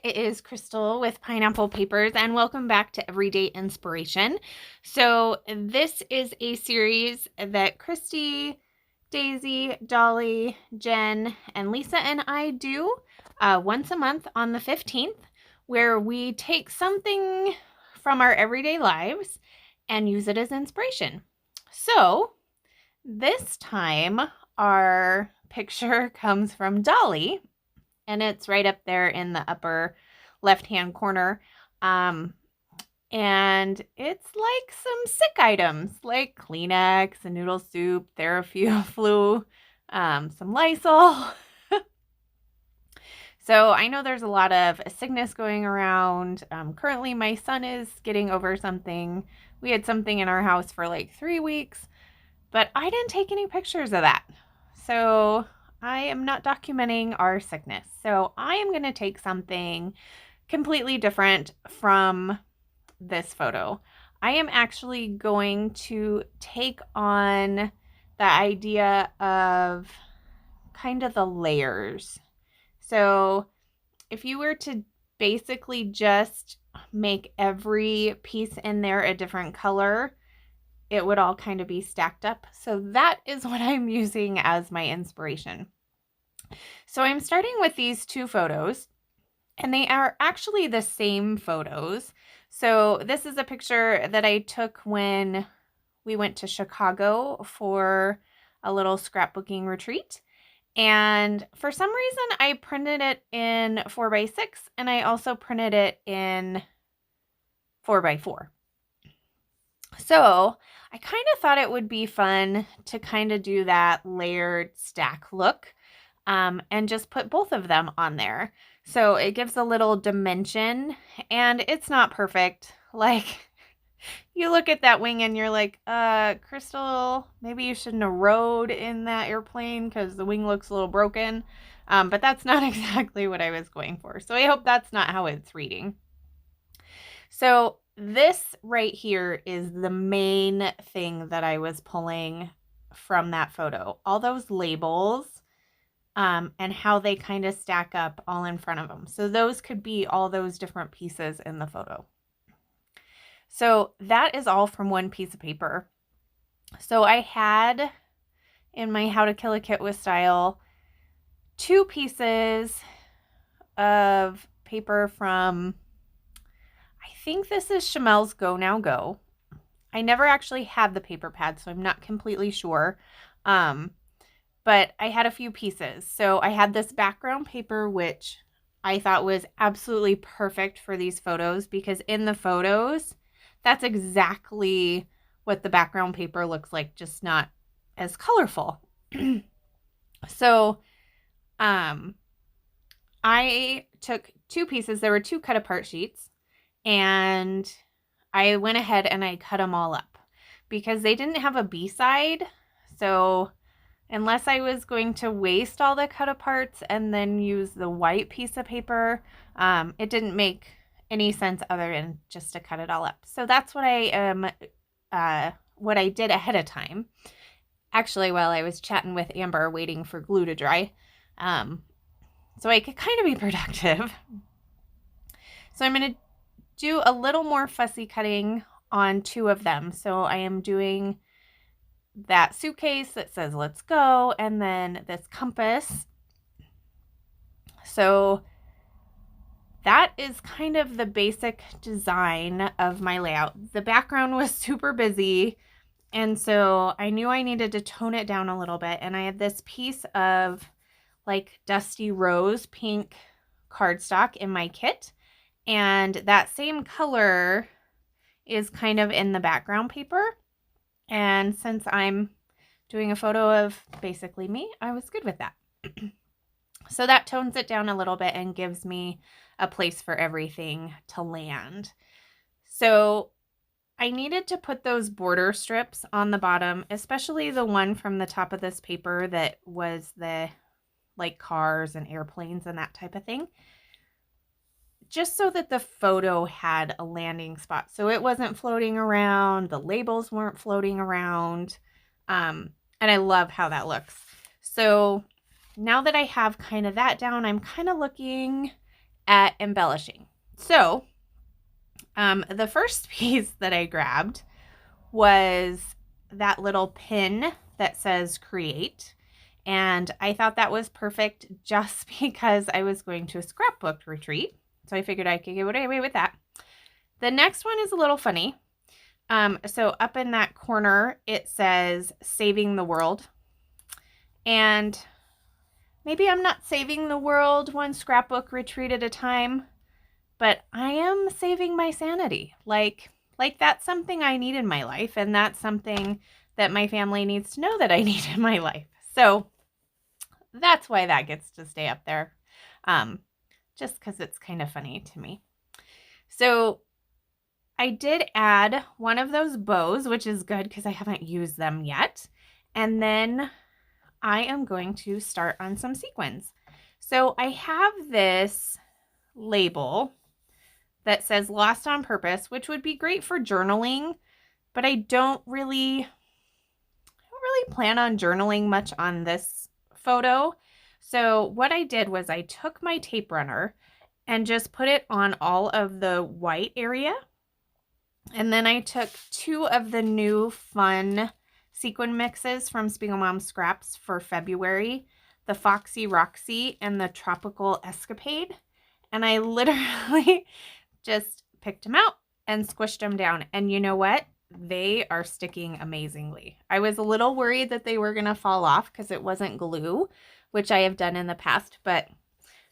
it is Crystal with Pineapple Papers, and welcome back to Everyday Inspiration. So, this is a series that Christy, Daisy, Dolly, Jen, and Lisa and I do once a month on the 15th, where we take something from our everyday lives and use it as inspiration. So, this time our picture comes from Dolly, and it's right up there in the upper left-hand corner. And it's like some sick items like Kleenex and noodle soup, Theraflu, some Lysol. So I know there's a lot of sickness going around. Currently, my son is getting over something. We had something in our house for like 3 weeks, but I didn't take any pictures of that. So I am not documenting our sickness. So I am going to take something completely different from this photo. I am actually going to take on the idea of kind of the layers. So if you were to basically just make every piece in there a different color, it would all kind of be stacked up. So that is what I'm using as my inspiration. So I'm starting with these two photos, and they are actually the same photos. So this is a picture that I took when we went to Chicago for a little scrapbooking retreat. And for some reason, I printed it in 4x6, and I also printed it in 4x4. So I kind of thought it would be fun to kind of do that layered stack look, and just put both of them on there. So it gives a little dimension, and it's not perfect. Like, you look at that wing and you're like, Crystal, maybe you shouldn't have rode in that airplane because the wing looks a little broken. But that's not exactly what I was going for. So I hope that's not how it's reading. So this right here is the main thing that I was pulling from that photo. All those labels, and how they kind of stack up all in front of them. So those could be all those different pieces in the photo. So that is all from one piece of paper. So I had in my How to Kill a Kit with Style 2 pieces of paper from, I think this is Chamel's Go Now Go. I never actually had the paper pad, so I'm not completely sure. But I had a few pieces. So I had this background paper, which I thought was absolutely perfect for these photos, because in the photos, that's exactly what the background paper looks like, just not as colorful. So I took 2 pieces. There were 2 cut apart sheets, and I went ahead and I cut them all up because they didn't have a B-side. So unless I was going to waste all the cut aparts and then use the white piece of paper, it didn't make any sense other than just to cut it all up. So that's what I did ahead of time. Actually, while I was chatting with Amber, waiting for glue to dry, so I could kind of be productive. So I'm going to do a little more fussy cutting on 2 of them. So I am doing that suitcase that says let's go, and then this compass. So that is kind of the basic design of my layout. The background was super busy, and so I knew I needed to tone it down a little bit, and I had this piece of like dusty rose pink cardstock in my kit, and that same color is kind of in the background paper. And since I'm doing a photo of basically me, I was good with that. So that tones it down a little bit and gives me a place for everything to land. So I needed to put those border strips on the bottom, especially the one from the top of this paper that was the like cars and airplanes and that type of thing, just so that the photo had a landing spot. So it wasn't floating around, the labels weren't floating around, and I love how that looks. So now that I have kind of that down, I'm kind of looking at embellishing. So the first piece that I grabbed was that little pin that says create. And I thought that was perfect just because I was going to a scrapbook retreat. So I figured I could get away with that. The next one is a little funny. So up in that corner, it says saving the world. And maybe I'm not saving the world one scrapbook retreat at a time, but I am saving my sanity. Like that's something I need in my life, and that's something that my family needs to know that I need in my life. So that's why that gets to stay up there, just because it's kind of funny to me. So I did add one of those bows, which is good because I haven't used them yet. And then I am going to start on some sequins. So I have this label that says Lost on Purpose, which would be great for journaling, but I don't really plan on journaling much on this photo. So what I did was I took my tape runner and just put it on all of the white area. And then I took 2 of the new fun sequin mixes from Spiegel Mom Scraps for February, the Foxy Roxy and the Tropical Escapade. And I literally just picked them out and squished them down. And you know what? They are sticking amazingly. I was a little worried that they were going to fall off because it wasn't glue, which I have done in the past, but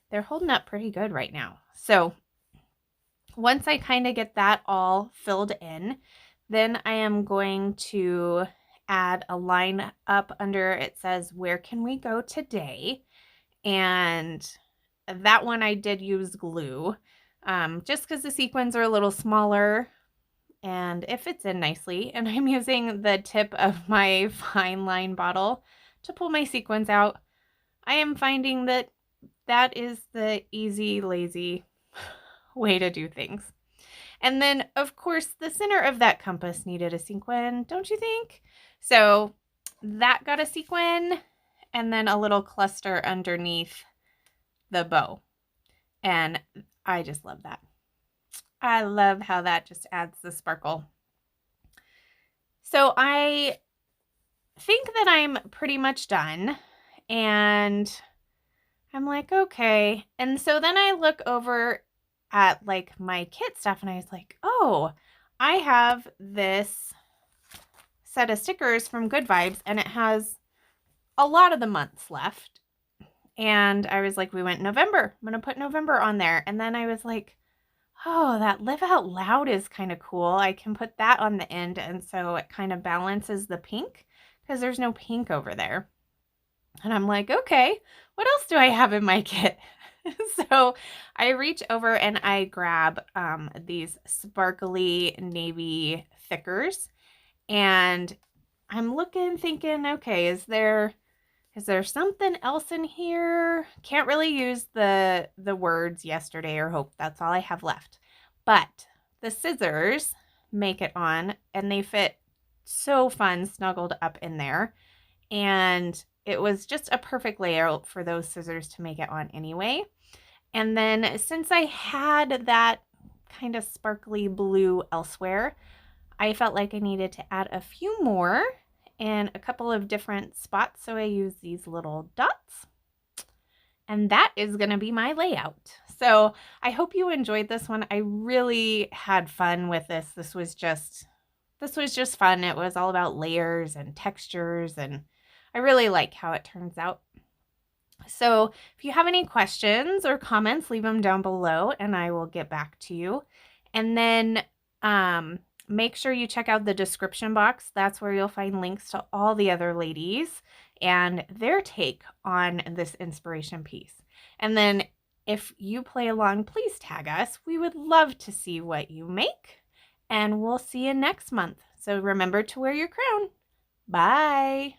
they're holding up pretty good right now. So once I kind of get that all filled in, then I am going to add a line up under it says, where can we go today? And that one I did use glue, just because the sequins are a little smaller and it fits in nicely. And I'm using the tip of my fine line bottle to pull my sequins out. I am finding that that is the easy, lazy way to do things. And then, of course, the center of that compass needed a sequin, don't you think? So that got a sequin and then a little cluster underneath the bow. And I just love that. I love how that just adds the sparkle. So I think that I'm pretty much done. And I'm like, okay. And so then I look over at like my kit stuff and I was like, oh, I have this set of stickers from Good Vibes and it has a lot of the months left. And I was like, we went November. I'm going to put November on there. And then I was like, oh, that Live Out Loud is kind of cool. I can put that on the end. And so it kind of balances the pink because there's no pink over there. And I'm like, okay, what else do I have in my kit? So I reach over and I grab these sparkly navy thickers. And I'm looking, thinking, okay, is there something else in here? Can't really use the words yesterday or hope. That's all I have left. But the scissors make it on and they fit so fun snuggled up in there. And it was just a perfect layout for those scissors to make it on anyway. And then since I had that kind of sparkly blue elsewhere, I felt like I needed to add a few more in a couple of different spots. So I use these little dots. And that is going to be my layout. So I hope you enjoyed this one. I really had fun with this. This was just fun. It was all about layers and textures, and I really like how it turns out. So if you have any questions or comments, leave them down below and I will get back to you. And then make sure you check out the description box. That's where you'll find links to all the other ladies and their take on this inspiration piece. And then if you play along, please tag us. We would love to see what you make, and we'll see you next month. So remember to wear your crown. Bye.